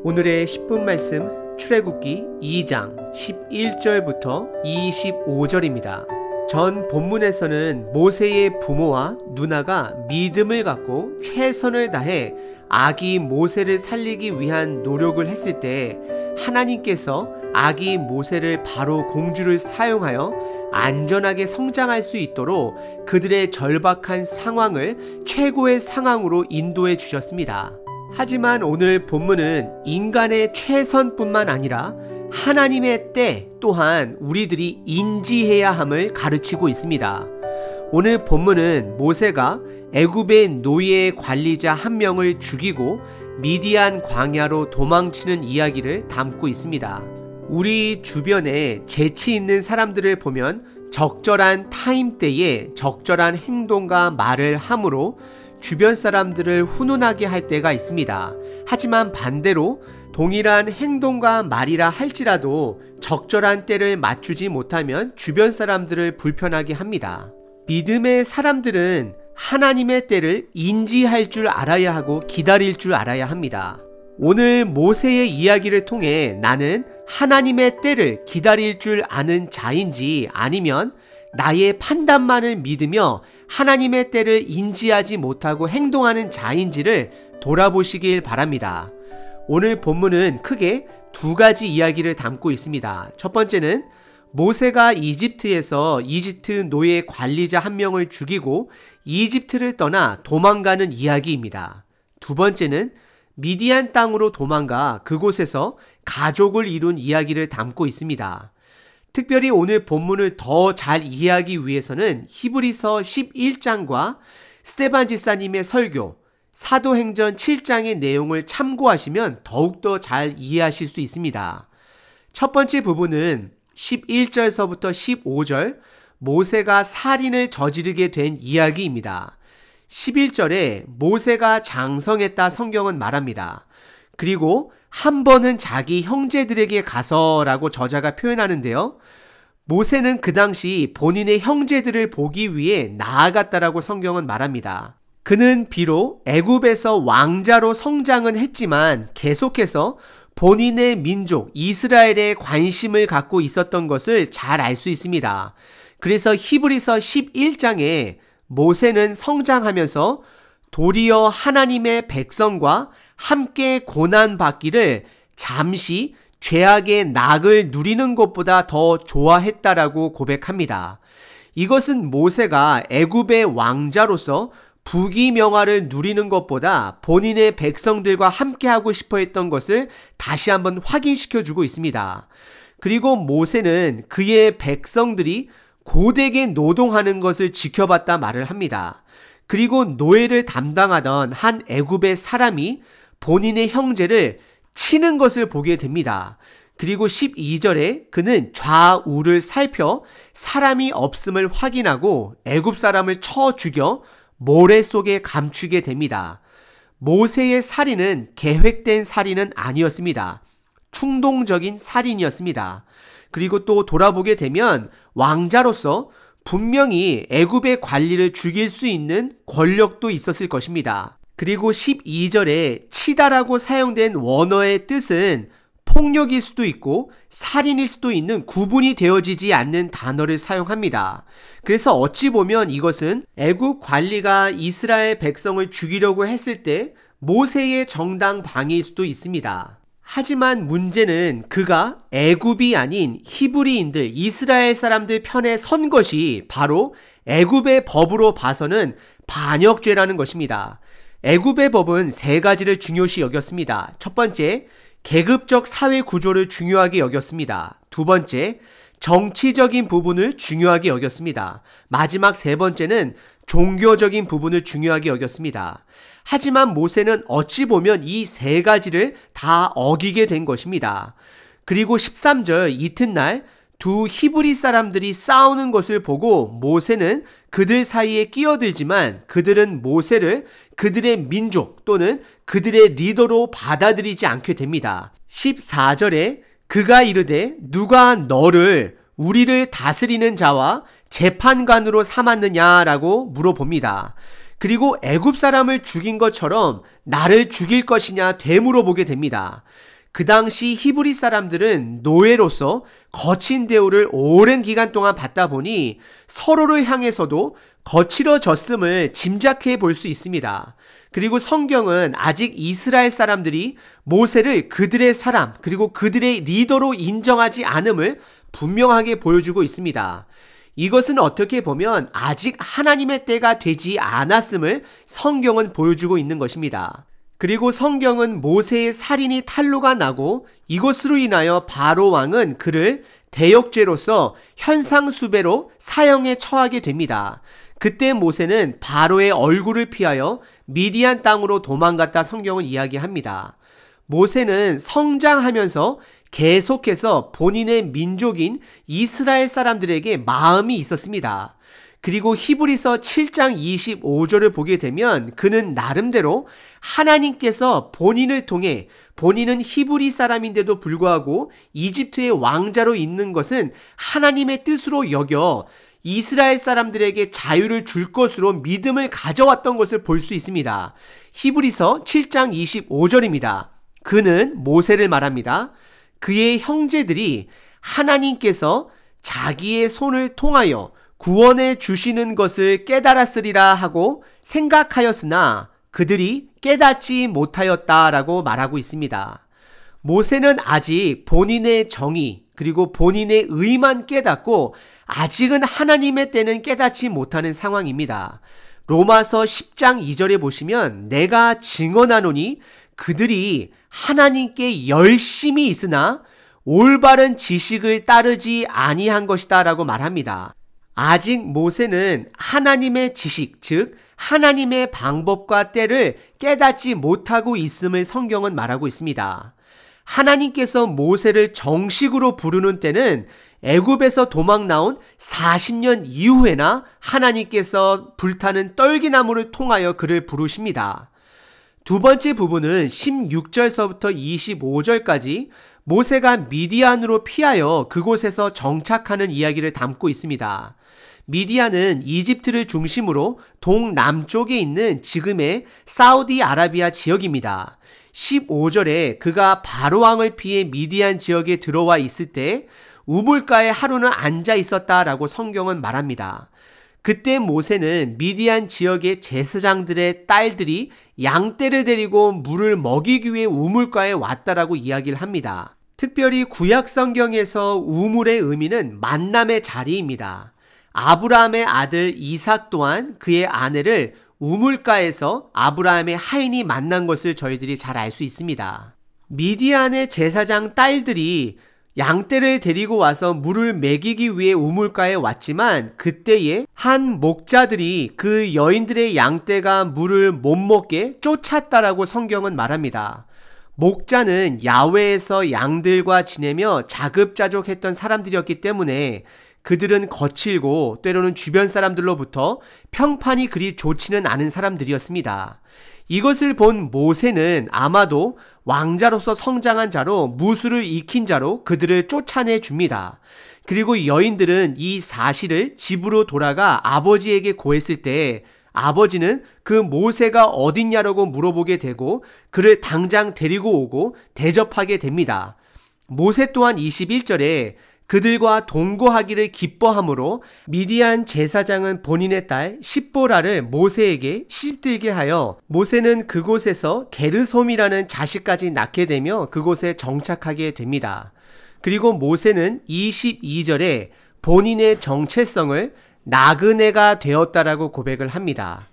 오늘의 10분 말씀 출애굽기 2장 11절부터 25절입니다. 전 본문에서는 모세의 부모와 누나가 믿음을 갖고 최선을 다해 아기 모세를 살리기 위한 노력을 했을 때 하나님께서 아기 모세를 바로 공주를 사용하여 안전하게 성장할 수 있도록 그들의 절박한 상황을 최고의 상황으로 인도해 주셨습니다. 하지만 오늘 본문은 인간의 최선뿐만 아니라 하나님의 때 또한 우리들이 인지해야 함을 가르치고 있습니다. 오늘 본문은 모세가 애굽의 노예 관리자 한 명을 죽이고 미디안 광야로 도망치는 이야기를 담고 있습니다. 우리 주변에 재치 있는 사람들을 보면 적절한 타임대에 적절한 행동과 말을 함으로 주변 사람들을 훈훈하게 할 때가 있습니다. 하지만 반대로 동일한 행동과 말이라 할지라도 적절한 때를 맞추지 못하면 주변 사람들을 불편하게 합니다. 믿음의 사람들은 하나님의 때를 인지할 줄 알아야 하고 기다릴 줄 알아야 합니다. 오늘 모세의 이야기를 통해 나는 하나님의 때를 기다릴 줄 아는 자인지 아니면 나의 판단만을 믿으며 하나님의 때를 인지하지 못하고 행동하는 자인지를 돌아보시길 바랍니다. 오늘 본문은 크게 두 가지 이야기를 담고 있습니다. 첫 번째는 모세가 이집트에서 이집트 노예 관리자 한 명을 죽이고 이집트를 떠나 도망가는 이야기입니다. 두 번째는 미디안 땅으로 도망가 그곳에서 가족을 이룬 이야기를 담고 있습니다. 특별히 오늘 본문을 더 잘 이해하기 위해서는 히브리서 11장과 스테반 지사님의 설교, 사도행전 7장의 내용을 참고하시면 더욱더 잘 이해하실 수 있습니다. 첫 번째 부분은 11절서부터 15절 모세가 살인을 저지르게 된 이야기입니다. 11절에 모세가 장성했다 성경은 말합니다. 그리고 한 번은 자기 형제들에게 가서라고 저자가 표현하는데요. 모세는 그 당시 본인의 형제들을 보기 위해 나아갔다라고 성경은 말합니다. 그는 비록 애굽에서 왕자로 성장은 했지만 계속해서 본인의 민족 이스라엘에 관심을 갖고 있었던 것을 잘 알 수 있습니다. 그래서 히브리서 11장에 모세는 성장하면서 도리어 하나님의 백성과 함께 고난받기를 잠시 죄악의 낙을 누리는 것보다 더 좋아했다라고 고백합니다. 이것은 모세가 애굽의 왕자로서 부귀명화를 누리는 것보다 본인의 백성들과 함께하고 싶어 했던 것을 다시 한번 확인시켜주고 있습니다. 그리고 모세는 그의 백성들이 고되게 노동하는 것을 지켜봤다 말을 합니다. 그리고 노예를 담당하던 한 애굽의 사람이 본인의 형제를 치는 것을 보게 됩니다. 그리고 12절에 그는 좌우를 살펴 사람이 없음을 확인하고 애굽 사람을 쳐 죽여 모래 속에 감추게 됩니다. 모세의 살인은 계획된 살인은 아니었습니다. 충동적인 살인이었습니다. 그리고 또 돌아보게 되면 왕자로서 분명히 애굽의 관리를 죽일 수 있는 권력도 있었을 것입니다. 그리고 12절에 치다라고 사용된 원어의 뜻은 폭력일 수도 있고 살인일 수도 있는 구분이 되어지지 않는 단어를 사용합니다. 그래서 어찌 보면 이것은 애굽 관리가 이스라엘 백성을 죽이려고 했을 때 모세의 정당 방해일 수도 있습니다. 하지만 문제는 그가 애굽이 아닌 히브리인들 이스라엘 사람들 편에 선 것이 바로 애굽의 법으로 봐서는 반역죄라는 것입니다. 애굽의 법은 세 가지를 중요시 여겼습니다. 첫 번째, 계급적 사회 구조를 중요하게 여겼습니다. 두 번째, 정치적인 부분을 중요하게 여겼습니다. 마지막 세 번째는 종교적인 부분을 중요하게 여겼습니다. 하지만 모세는 어찌 보면 이 세 가지를 다 어기게 된 것입니다. 그리고 13절 이튿날 두 히브리 사람들이 싸우는 것을 보고 모세는 그들 사이에 끼어들지만 그들은 모세를 그들의 민족 또는 그들의 리더로 받아들이지 않게 됩니다. 14절에 그가 이르되 누가 너를 우리를 다스리는 자와 재판관으로 삼았느냐라고 물어봅니다. 그리고 애굽 사람을 죽인 것처럼 나를 죽일 것이냐 되물어보게 됩니다. 그 당시 히브리 사람들은 노예로서 거친 대우를 오랜 기간 동안 받다 보니 서로를 향해서도 거칠어졌음을 짐작해 볼 수 있습니다. 그리고 성경은 아직 이스라엘 사람들이 모세를 그들의 사람 그리고 그들의 리더로 인정하지 않음을 분명하게 보여주고 있습니다. 이것은 어떻게 보면 아직 하나님의 때가 되지 않았음을 성경은 보여주고 있는 것입니다. 그리고 성경은 모세의 살인이 탄로가 나고 이것으로 인하여 바로 왕은 그를 대역죄로서 현상수배로 사형에 처하게 됩니다. 그때 모세는 바로의 얼굴을 피하여 미디안 땅으로 도망갔다 성경은 이야기합니다. 모세는 성장하면서 계속해서 본인의 민족인 이스라엘 사람들에게 마음이 있었습니다. 그리고 히브리서 7장 25절을 보게 되면 그는 나름대로 하나님께서 본인을 통해 본인은 히브리 사람인데도 불구하고 이집트의 왕자로 있는 것은 하나님의 뜻으로 여겨 이스라엘 사람들에게 자유를 줄 것으로 믿음을 가져왔던 것을 볼 수 있습니다. 히브리서 7장 25절입니다. 그는 모세를 말합니다. 그의 형제들이 하나님께서 자기의 손을 통하여 구원해 주시는 것을 깨달았으리라 하고 생각하였으나 그들이 깨닫지 못하였다라고 말하고 있습니다. 모세는 아직 본인의 정의 그리고 본인의 의만 깨닫고 아직은 하나님의 때는 깨닫지 못하는 상황입니다. 로마서 10장 2절에 보시면 내가 증언하노니 그들이 하나님께 열심히 있으나 올바른 지식을 따르지 아니한 것이다 라고 말합니다. 아직 모세는 하나님의 지식, 즉 하나님의 방법과 때를 깨닫지 못하고 있음을 성경은 말하고 있습니다. 하나님께서 모세를 정식으로 부르는 때는 애굽에서 도망 나온 40년 이후에나 하나님께서 불타는 떨기나무를 통하여 그를 부르십니다. 두 번째 부분은 16절서부터 25절까지 모세가 미디안으로 피하여 그곳에서 정착하는 이야기를 담고 있습니다. 미디안은 이집트를 중심으로 동남쪽에 있는 지금의 사우디아라비아 지역입니다. 15절에 그가 바로왕을 피해 미디안 지역에 들어와 있을 때 우물가에 하루는 앉아 있었다라고 성경은 말합니다. 그때 모세는 미디안 지역의 제사장들의 딸들이 양떼를 데리고 물을 먹이기 위해 우물가에 왔다라고 이야기를 합니다. 특별히 구약 성경에서 우물의 의미는 만남의 자리입니다. 아브라함의 아들 이삭 또한 그의 아내를 우물가에서 아브라함의 하인이 만난 것을 저희들이 잘 알 수 있습니다. 미디안의 제사장 딸들이 양떼를 데리고 와서 물을 먹이기 위해 우물가에 왔지만 그때에 한 목자들이 그 여인들의 양떼가 물을 못 먹게 쫓았다라고 성경은 말합니다. 목자는 야외에서 양들과 지내며 자급자족했던 사람들이었기 때문에 그들은 거칠고 때로는 주변 사람들로부터 평판이 그리 좋지는 않은 사람들이었습니다. 이것을 본 모세는 아마도 왕자로서 성장한 자로 무술을 익힌 자로 그들을 쫓아내 줍니다. 그리고 여인들은 이 사실을 집으로 돌아가 아버지에게 고했을 때 아버지는 그 모세가 어딨냐라고 물어보게 되고 그를 당장 데리고 오고 대접하게 됩니다. 모세 또한 21절에 그들과 동거하기를 기뻐함으로 미디안 제사장은 본인의 딸 십보라를 모세에게 시집들게 하여 모세는 그곳에서 게르솜이라는 자식까지 낳게 되며 그곳에 정착하게 됩니다. 그리고 모세는 22절에 본인의 정체성을 나그네가 되었다라고 고백을 합니다.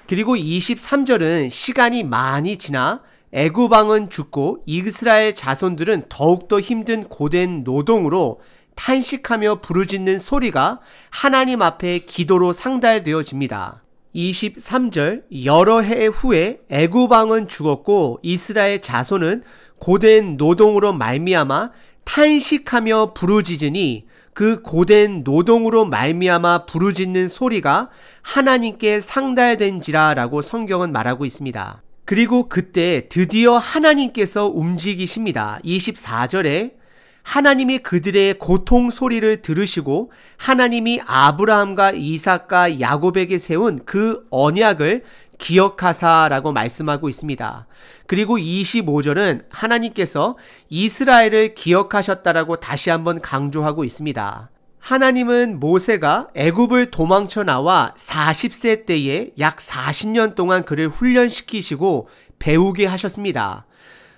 그리고 23절은 시간이 많이 지나 애굽 왕은 죽고 이스라엘 자손들은 더욱더 힘든 고된 노동으로 탄식하며 부르짖는 소리가 하나님 앞에 기도로 상달되어집니다. 23절 여러 해 후에 애굽 왕은 죽었고 이스라엘 자손은 고된 노동으로 말미암아 탄식하며 부르짖으니 그 고된 노동으로 말미암아 부르짖는 소리가 하나님께 상달된지라 라고 성경은 말하고 있습니다. 그리고 그때 드디어 하나님께서 움직이십니다. 24절에 하나님이 그들의 고통 소리를 들으시고 하나님이 아브라함과 이삭과 야곱에게 세운 그 언약을 기억하사라고 말씀하고 있습니다. 그리고 25절은 하나님께서 이스라엘을 기억하셨다라고 다시 한번 강조하고 있습니다. 하나님은 모세가 애굽을 도망쳐 나와 40세 때에 약 40년 동안 그를 훈련시키시고 배우게 하셨습니다.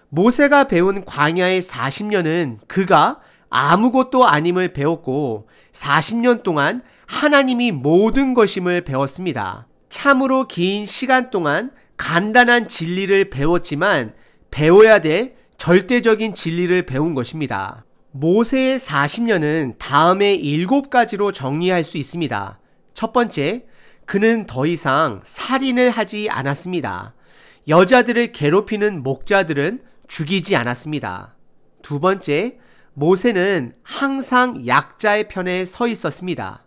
모세가 배운 광야의 40년은 그가 아무것도 아님을 배웠고 40년 동안 하나님이 모든 것임을 배웠습니다. 참으로 긴 시간 동안 간단한 진리를 배웠지만 배워야 될 절대적인 진리를 배운 것입니다. 모세의 40년은 다음의 7가지로 정리할 수 있습니다. 첫 번째, 그는 더 이상 살인을 하지 않았습니다. 여자들을 괴롭히는 목자들은 죽이지 않았습니다. 두 번째, 모세는 항상 약자의 편에 서 있었습니다.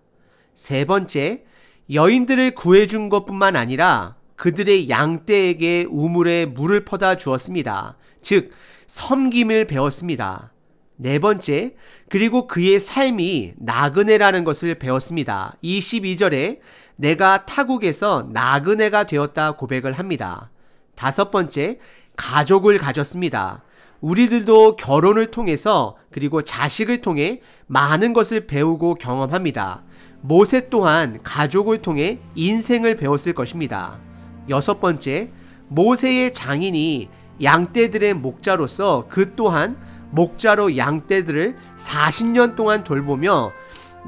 세 번째, 여인들을 구해준 것뿐만 아니라 그들의 양떼에게 우물에 물을 퍼다 주었습니다. 즉, 섬김을 배웠습니다. 네 번째, 그리고 그의 삶이 나그네라는 것을 배웠습니다. 22절에 내가 타국에서 나그네가 되었다 고백을 합니다. 다섯 번째, 가족을 가졌습니다. 우리들도 결혼을 통해서 그리고 자식을 통해 많은 것을 배우고 경험합니다. 모세 또한 가족을 통해 인생을 배웠을 것입니다. 여섯 번째, 모세의 장인이 양떼들의 목자로서 그 또한 목자로 양떼들을 40년 동안 돌보며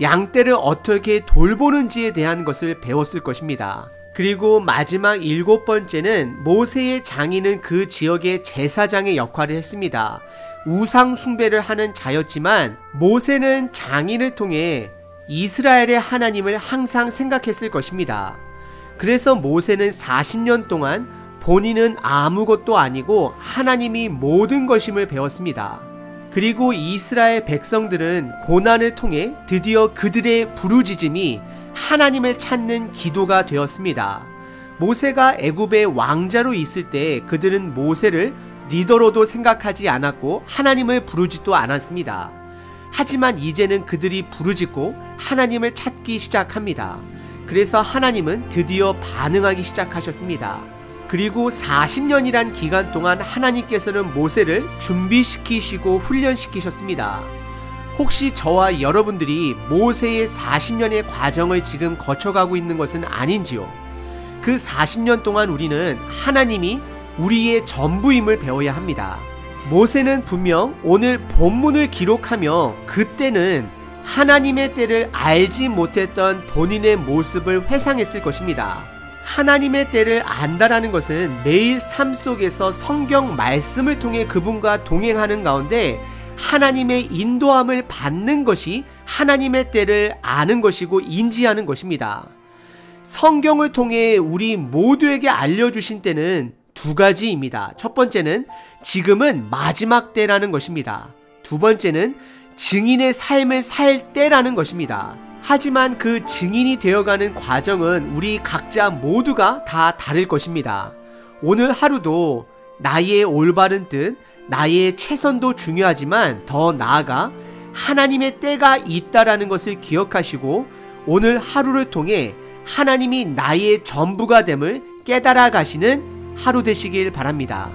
양떼를 어떻게 돌보는지에 대한 것을 배웠을 것입니다. 그리고 마지막 7번째는 모세의 장인은 그 지역의 제사장의 역할을 했습니다. 우상 숭배를 하는 자였지만 모세는 장인을 통해 이스라엘의 하나님을 항상 생각했을 것입니다. 그래서 모세는 40년 동안 본인은 아무것도 아니고 하나님이 모든 것임을 배웠습니다. 그리고 이스라엘 백성들은 고난을 통해 드디어 그들의 부르짖음이 하나님을 찾는 기도가 되었습니다. 모세가 애굽의 왕자로 있을 때 그들은 모세를 리더로도 생각하지 않았고 하나님을 부르짖도 않았습니다. 하지만 이제는 그들이 부르짖고 하나님을 찾기 시작합니다. 그래서 하나님은 드디어 반응하기 시작하셨습니다. 그리고 40년이란 기간 동안 하나님께서는 모세를 준비시키시고 훈련시키셨습니다. 혹시 저와 여러분들이 모세의 40년의 과정을 지금 거쳐가고 있는 것은 아닌지요? 그 40년 동안 우리는 하나님이 우리의 전부임을 배워야 합니다. 모세는 분명 오늘 본문을 기록하며 그때는 하나님의 때를 알지 못했던 본인의 모습을 회상했을 것입니다. 하나님의 때를 안다라는 것은 매일 삶 속에서 성경 말씀을 통해 그분과 동행하는 가운데 하나님의 인도함을 받는 것이 하나님의 때를 아는 것이고 인지하는 것입니다. 성경을 통해 우리 모두에게 알려주신 때는 두 가지입니다. 첫 번째는 지금은 마지막 때라는 것입니다. 두 번째는 증인의 삶을 살 때라는 것입니다. 하지만 그 증인이 되어가는 과정은 우리 각자 모두가 다 다를 것입니다. 오늘 하루도 나의 올바른 뜻, 나의 최선도 중요하지만 더 나아가 하나님의 때가 있다라는 것을 기억하시고 오늘 하루를 통해 하나님이 나의 전부가 됨을 깨달아 가시는 하루 되시길 바랍니다.